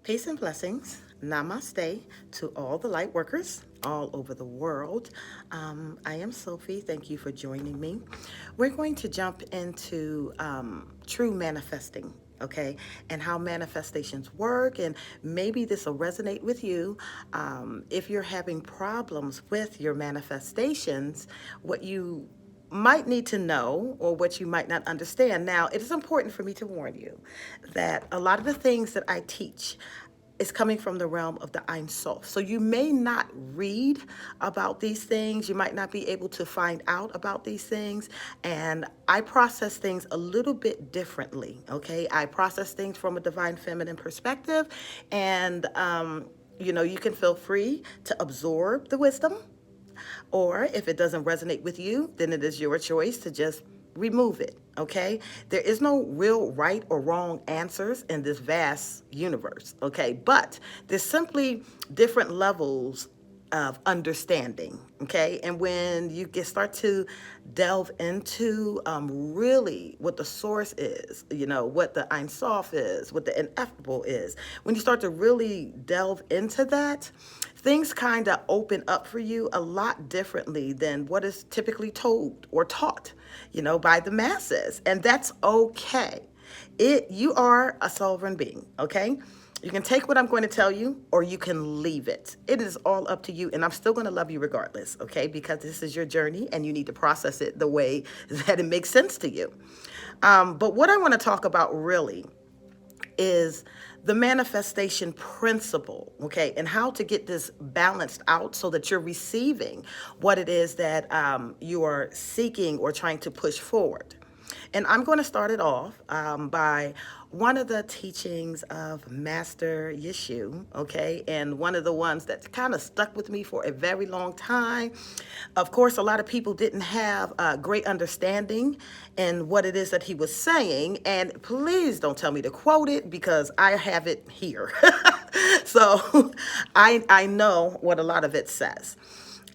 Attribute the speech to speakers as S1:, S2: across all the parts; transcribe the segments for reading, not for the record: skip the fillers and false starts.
S1: Peace and blessings. Namaste to all the light workers all over the world. I am Sophie. Thank you for joining me. We're going to jump into true manifesting, okay, and how manifestations work. And maybe this will resonate with you. If you're having problems with your manifestations, what you might need to know or what you might not understand. Now, it is important for me to warn you that a lot of the things that I teach is coming from the realm of the Ein Sof. So you may not read about these things. You might not be able to find out about these things. And I process things a little bit differently, okay? I process things from a divine feminine perspective. And, you can feel free to absorb the wisdom, or if it doesn't resonate with you, then it is your choice to just remove it, okay? There is no real right or wrong answers in this vast universe, okay? But there's simply different levels of understanding, okay? And when you start to delve into really what the source is, what the Ein Sof is, what the ineffable is, when you start to really delve into that, things kind of open up for you a lot differently than what is typically told or taught, by the masses. And that's okay. You are a sovereign being, okay? You can take what I'm going to tell you or you can leave it. It is all up to you, and I'm still going to love you regardless, okay? Because this is your journey and you need to process it the way that it makes sense to you. But what I want to talk about really is the manifestation principle, okay, and how to get this balanced out so that you're receiving what it is that you are seeking or trying to push forward. And I'm going to start it off by one of the teachings of Master Yeshu, okay, and one of the ones that kind of stuck with me for a very long time. Of course, a lot of people didn't have a great understanding in what it is that he was saying, and please don't tell me to quote it because I have it here. So I know what a lot of it says.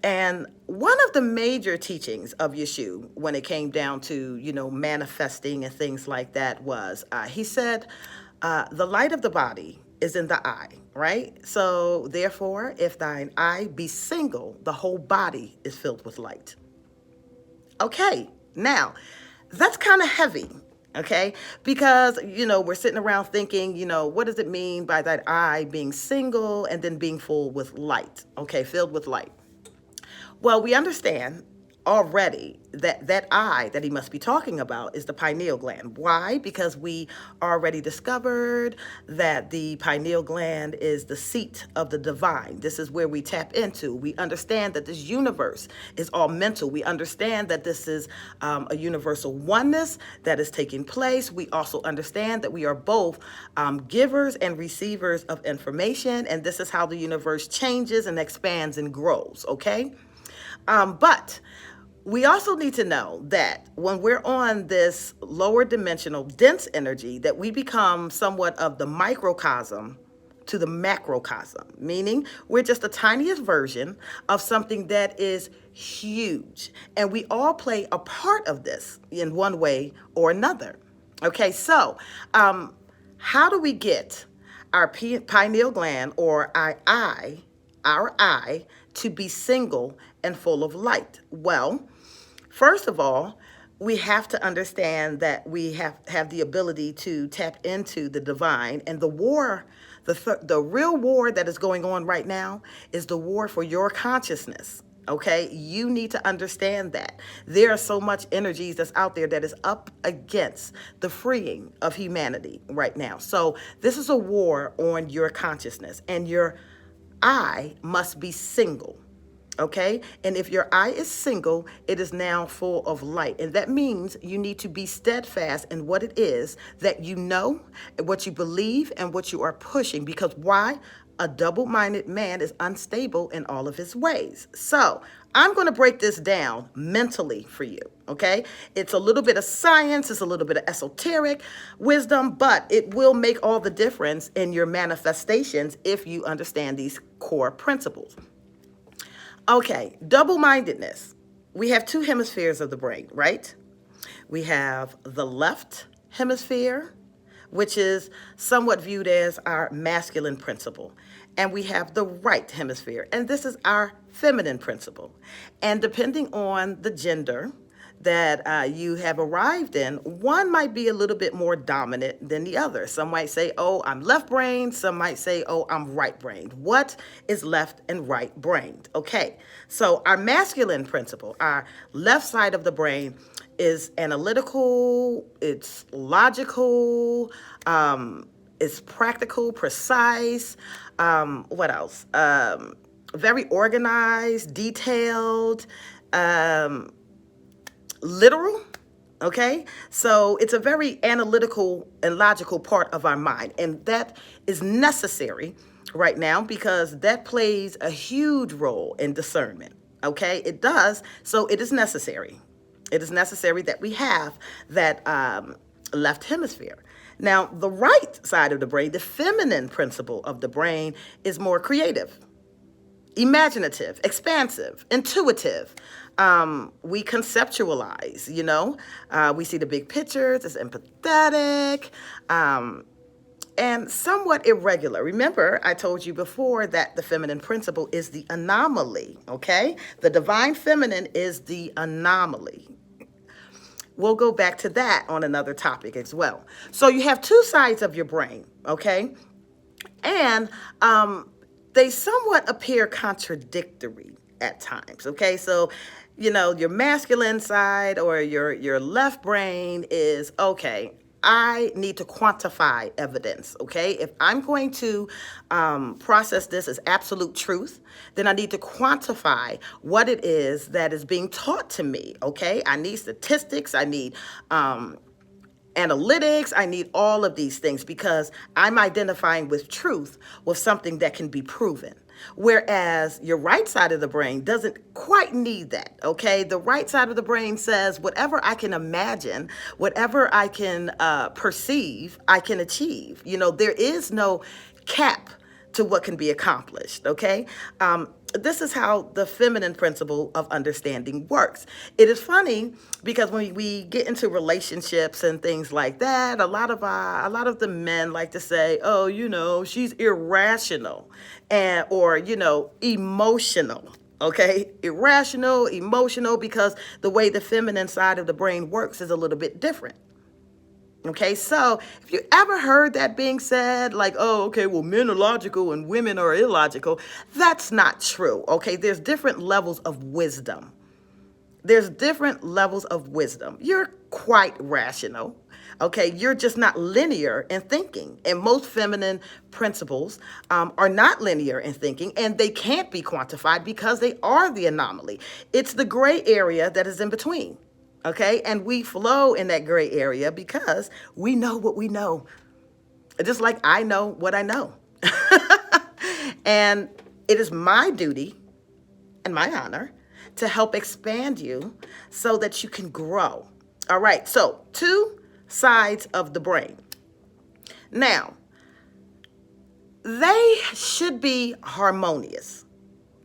S1: And one of the major teachings of Yeshu when it came down to, manifesting and things like that was, he said, the light of the body is in the eye, right? So therefore, if thine eye be single, the whole body is filled with light. Okay, now that's kind of heavy. Okay, because, we're sitting around thinking, what does it mean by that eye being single and then being full with light? Okay, filled with light. Well, we understand already that eye that he must be talking about is the pineal gland. Why? Because we already discovered that the pineal gland is the seat of the divine. This is where we tap into. We understand that this universe is all mental. We understand that this is a universal oneness that is taking place. We also understand that we are both givers and receivers of information, and this is how the universe changes and expands and grows, okay? But we also need to know that when we're on this lower dimensional dense energy, that we become somewhat of the microcosm to the macrocosm, meaning we're just the tiniest version of something that is huge. And we all play a part of this in one way or another. Okay, so how do we get our pineal gland or our eye, to be single and full of light? Well, first of all, we have to understand that we have the ability to tap into the divine, and the real war that is going on right now is the war for your consciousness. Okay, you need to understand that there are so much energies that's out there that is up against the freeing of humanity right now. So this is a war on your consciousness, and your eye must be single. Okay, and if your eye is single, it is now full of light. And that means you need to be steadfast in what it is that you know, what you believe, and what you are pushing. Because why? A double-minded man is unstable in all of his ways. So I'm going to break this down mentally for you, okay? It's a little bit of science, it's a little bit of esoteric wisdom, but it will make all the difference in your manifestations if you understand these core principles. Okay, double-mindedness. We have two hemispheres of the brain, right? We have the left hemisphere, which is somewhat viewed as our masculine principle. And we have the right hemisphere, and this is our feminine principle. And depending on the gender that you have arrived in, one might be a little bit more dominant than the other. Some might say, oh, I'm left brained. Some might say, oh, I'm right brained. What is left and right brained? Okay, so our masculine principle, our left side of the brain, is analytical, it's logical, it's practical, precise. What else? Very organized, detailed, literal. Okay, so it's a very analytical and logical part of our mind, and that is necessary right now because that plays a huge role in discernment. Okay, it does, so it is necessary. It is necessary that we have that left hemisphere. Now, the right side of the brain, the feminine principle of the brain, is more creative, imaginative, expansive, intuitive. We conceptualize, we see the big pictures, it's empathetic, and somewhat irregular. Remember, I told you before that the feminine principle is the anomaly, okay? The divine feminine is the anomaly. We'll go back to that on another topic as well. So you have two sides of your brain, okay? And they somewhat appear contradictory at times, okay? So, your masculine side or your left brain is, okay, I need to quantify evidence, okay? If I'm going to process this as absolute truth, then I need to quantify what it is that is being taught to me, okay? I need statistics, I need analytics, I need all of these things because I'm identifying with truth with something that can be proven. Whereas your right side of the brain doesn't quite need that, okay? The right side of the brain says whatever I can imagine, whatever I can perceive, I can achieve. There is no cap to what can be accomplished, okay? This is how the feminine principle of understanding works. It is funny because when we get into relationships and things like that, a lot of the men like to say, "Oh, she's irrational," or emotional. Okay, irrational, emotional, because the way the feminine side of the brain works is a little bit different. Okay, so if you ever heard that being said, like, oh, okay, well, men are logical and women are illogical, that's not true. Okay, there's different levels of wisdom. There's different levels of wisdom. You're quite rational. Okay, you're just not linear in thinking. And most feminine principles are not linear in thinking, and they can't be quantified because they are the anomaly. It's the gray area that is in between. Okay, and we flow in that gray area because we know what we know. Just like I know what I know. And it is my duty and my honor to help expand you so that you can grow. All right, so two sides of the brain. Now, they should be harmonious.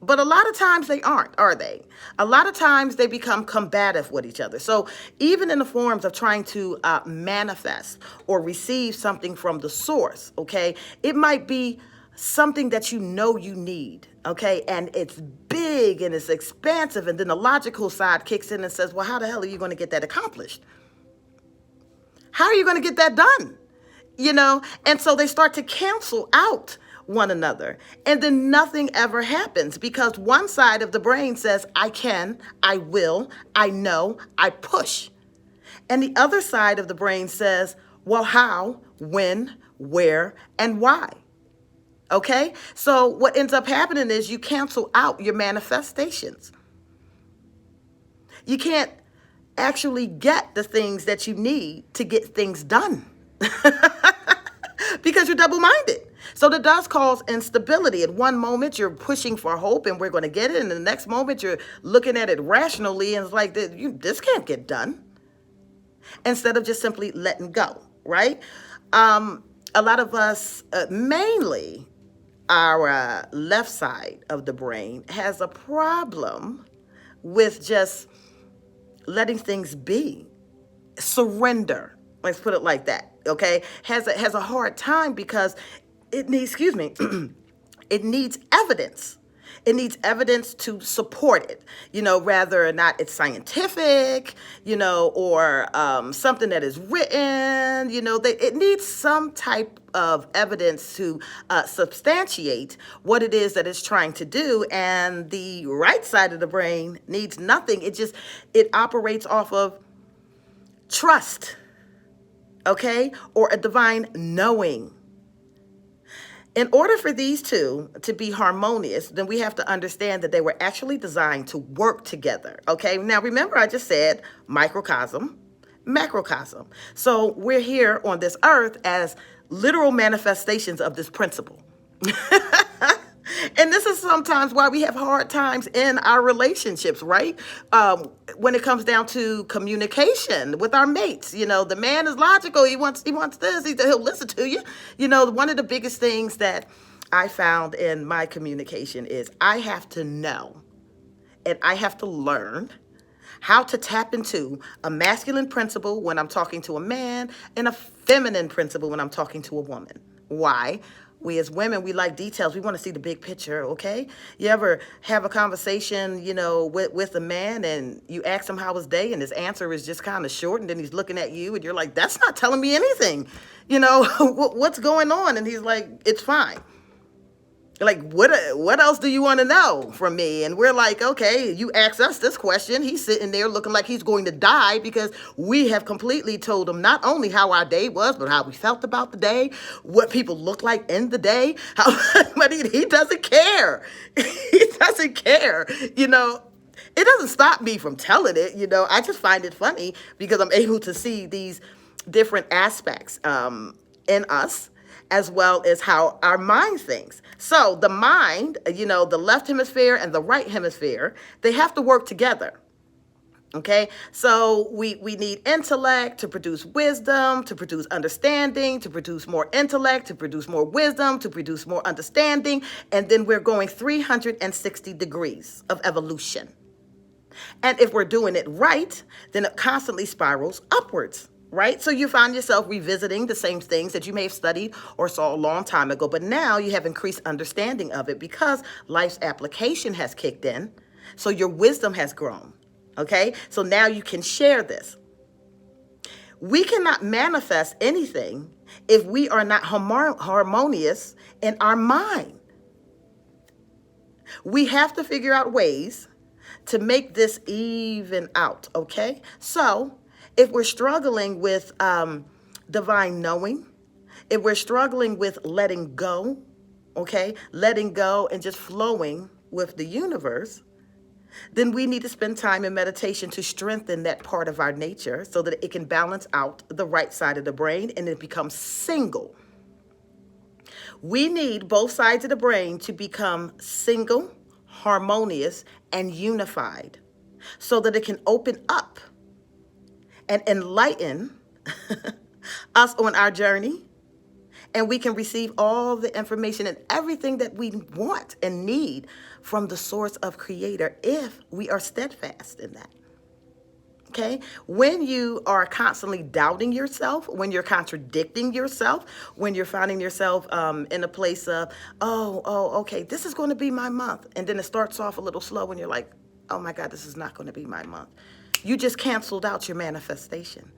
S1: But a lot of times they aren't, are they? A lot of times they become combative with each other. So even in the forms of trying to manifest or receive something from the source, okay, it might be something that you need, okay, and it's big and it's expansive, and then the logical side kicks in and says, well, how the hell are you going to get that accomplished? How are you going to get that done? And so they start to cancel out one another. And then nothing ever happens because one side of the brain says, I can, I will, I know, I push. And the other side of the brain says, well, how, when, where, and why? Okay? So what ends up happening is you cancel out your manifestations. You can't actually get the things that you need to get things done because you're double-minded. So that does cause instability. At one moment, you're pushing for hope and we're going to get it. And the next moment, you're looking at it rationally and it's like, this can't get done. Instead of just simply letting go, right? A lot of us, mainly our left side of the brain, has a problem with just letting things be. Surrender. Let's put it like that. okay, has a hard time because it needs, excuse me, it needs evidence. It needs evidence to support it, whether or not it's scientific, or something that is written, it needs some type of evidence to substantiate what it is that it's trying to do. And the right side of the brain needs nothing. It operates off of trust, okay, or a divine knowing. In order for these two to be harmonious, then we have to understand that they were actually designed to work together, okay? Now, remember I just said microcosm, macrocosm. So we're here on this earth as literal manifestations of this principle. And this is sometimes why we have hard times in our relationships, right? When it comes down to communication with our mates, the man is logical. He wants this. He'll listen to you. One of the biggest things that I found in my communication is I have to know and I have to learn how to tap into a masculine principle when I'm talking to a man and a feminine principle when I'm talking to a woman. Why? We as women, we like details. We want to see the big picture, okay? You ever have a conversation, with a man and you ask him how his day and his answer is just kind of short and then he's looking at you and you're like, that's not telling me anything. What's going on? And he's like, it's fine. Like, what else do you want to know from me? And we're like, okay, you ask us this question. He's sitting there looking like he's going to die because we have completely told him not only how our day was, but how we felt about the day, what people look like in the day. But he doesn't care. He doesn't care. It doesn't stop me from telling it. I just find it funny because I'm able to see these different aspects in us, as well as how our mind thinks. So the mind, the left hemisphere and the right hemisphere, they have to work together. Okay, so we need intellect to produce wisdom, to produce understanding, to produce more intellect, to produce more wisdom, to produce more understanding. And then we're going 360 degrees of evolution. And if we're doing it right, then it constantly spirals upwards. Right? So you find yourself revisiting the same things that you may have studied or saw a long time ago, but now you have increased understanding of it because life's application has kicked in. So your wisdom has grown. Okay? So now you can share this. We cannot manifest anything if we are not harmonious in our mind. We have to figure out ways to make this even out. Okay? So if we're struggling with divine knowing, if we're struggling with letting go, okay, letting go and just flowing with the universe, then we need to spend time in meditation to strengthen that part of our nature so that it can balance out the right side of the brain and it becomes single. We need both sides of the brain to become single, harmonious, and unified so that it can open up and enlighten us on our journey, and we can receive all the information and everything that we want and need from the source of creator if we are steadfast in that. Okay? When you are constantly doubting yourself, when you're contradicting yourself, when you're finding yourself in a place of, okay, this is going to be my month. And then it starts off a little slow and you're like, oh my God, this is not going to be my month. You just canceled out your manifestation.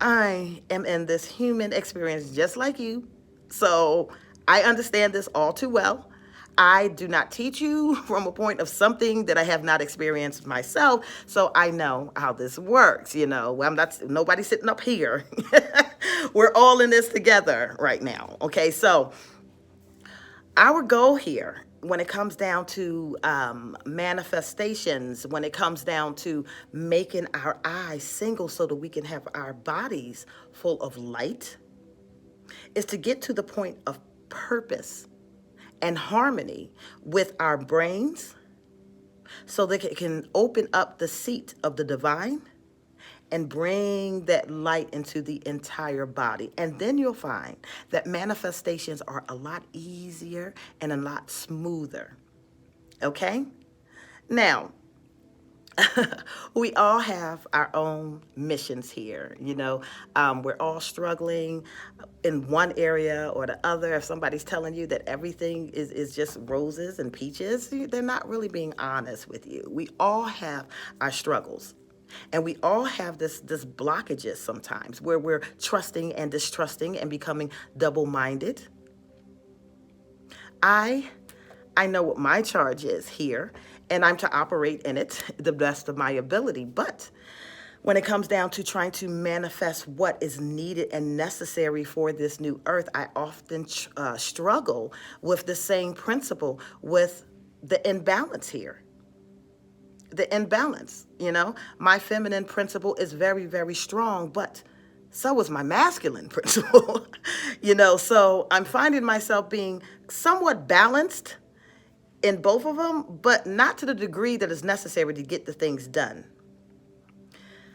S1: I am in this human experience just like you. So I understand this all too well. I do not teach you from a point of something that I have not experienced myself. So I know how this works. Nobody's sitting up here. We're all in this together right now. Okay. So our goal here, when it comes down to manifestations, when it comes down to making our eyes single so that we can have our bodies full of light, is to get to the point of purpose and harmony with our brains so that it can open up the seat of the divine and bring that light into the entire body. And then you'll find that manifestations are a lot easier and a lot smoother. Okay? Now, We all have our own missions here. We're all struggling in one area or the other. If somebody's telling you that everything is just roses and peaches, they're not really being honest with you. We all have our struggles. And we all have this blockages sometimes where we're trusting and distrusting and becoming double-minded. I know what my charge is here, and I'm to operate in it the best of my ability. But when it comes down to trying to manifest what is needed and necessary for this new earth, I often struggle with the same principle with the imbalance here. The imbalance, my feminine principle is very, very strong, but so is my masculine principle. So I'm finding myself being somewhat balanced in both of them, but not to the degree that is necessary to get the things done.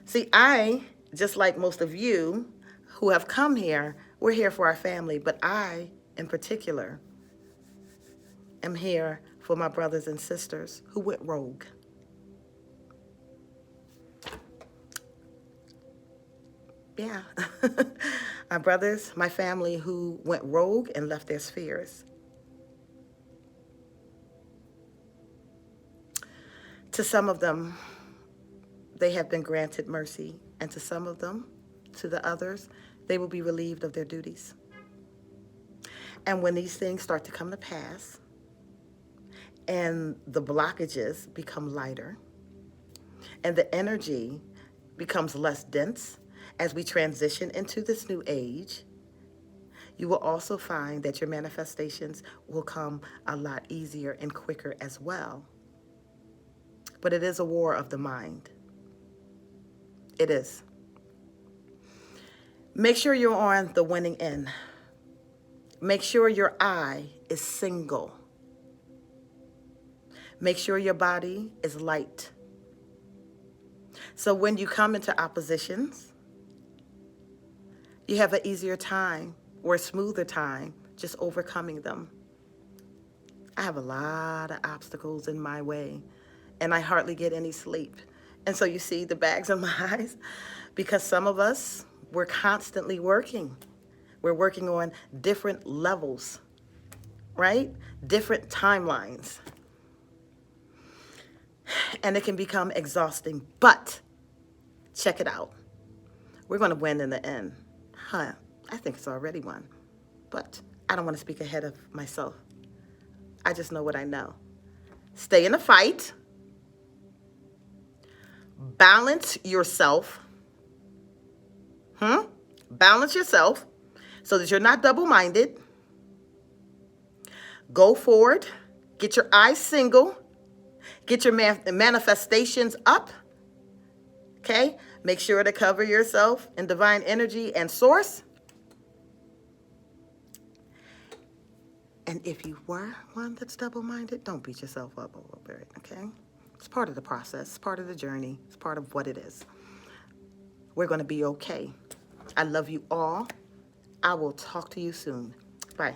S1: See, I, just like most of you who have come here, we're here for our family, but I, in particular, am here for my brothers and sisters who went rogue. Yeah. My brothers, my family who went rogue and left their spheres. To some of them, they have been granted mercy, and to some of them, to the others, they will be relieved of their duties. And when these things start to come to pass, and the blockages become lighter, and the energy becomes less dense as we transition into this new age, you will also find that your manifestations will come a lot easier and quicker as well. But it is a war of the mind. It is. Make sure you're on the winning end. Make sure your eye is single. Make sure your body is light. So when you come into oppositions, you have an easier time or a smoother time just overcoming them. I have a lot of obstacles in my way, and I hardly get any sleep. And so you see the bags in my eyes, because some of us, we're constantly working. We're working on different levels, right? Different timelines. And it can become exhausting, but check it out. We're going to win in the end. I think it's already won, but I don't want to speak ahead of myself. I just know what I know. Stay in the fight. Balance yourself. Balance yourself so that you're not double-minded. Go forward. Get your eyes single. Get your manifestations up. Okay? Make sure to cover yourself in divine energy and source. And if you were one that's double-minded, don't beat yourself up over it, okay? It's part of the process. It's part of the journey. It's part of what it is. We're going to be okay. I love you all. I will talk to you soon. Bye.